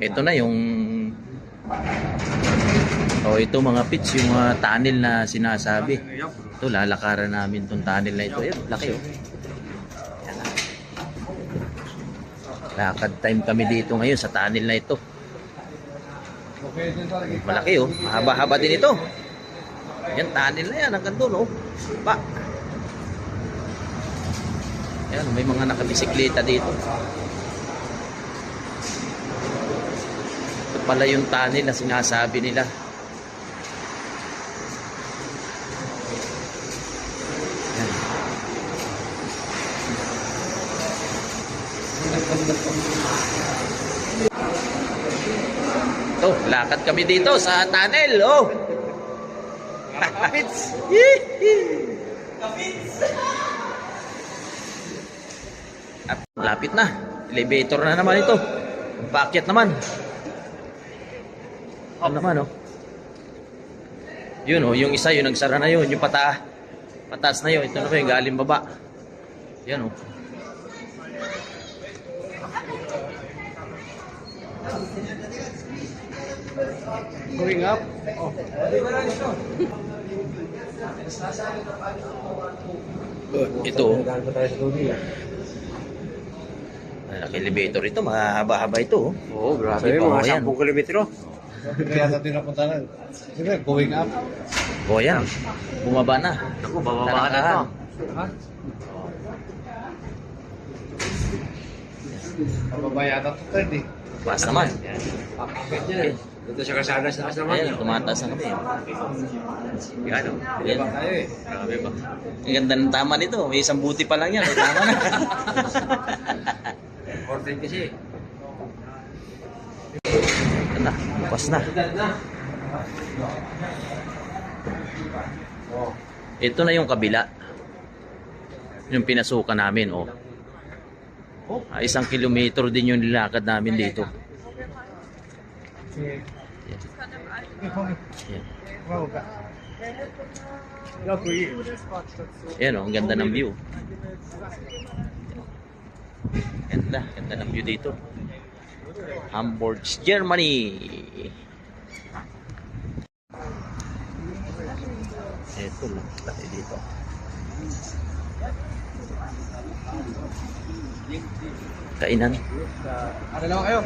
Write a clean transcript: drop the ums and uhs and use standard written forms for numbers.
Ito na yung ito mga pits, yung tunnel na sinasabi. Ito, lalakaran namin itong tunnel na ito. Ayan, laki oh. Ayan na. Lakad time kami dito ngayon sa tunnel na ito. Malaki oh, mahaba-haba din ito. Ayan, tunnel na yan, hanggang doon oh. Pa. Ayan, may mga nakabisikleta dito. Ito pala yung tunnel na sinasabi nila. Oh, lakad kami dito sa tunnel, oh. Kapits. Kapits. Lapit na. Elevator na naman ito. Paakyat naman. Ano naman, oh. Yun, oh, yung isa, yung nagsara na yun. Yung pataas na yun. Ito na yung galing baba. Yan, oh. Going up. Oh. Ito. Elevator ito, mahaba-haba ito. Oo, grabe. Mga 10 kilometro. Kaya natin napunta na. Siyempre, going up. O yan, bumaba na. Ako, bababa na ito. Ha? Pababa yata ito, Ted eh. Paas naman. Pakit yan. Dito sa kasada sa taas naman. Ayan, tumataas na kami. Yan o. Ayan. Diba tayo eh. Grabe ba? Ang ganda ng tama nito. May isang buti pa lang yan. May tama na. Important kasi. Ganda, bukas na. Ito na yung kabila. Yung pinasukan namin, oh. 1 kilometro din yung nilakad namin dito. Yan, oh, ang ganda ng view. Ganda ng view dito. Hamburg, Germany. Ito lang tayo dito. Kainan. Ano lang kayo?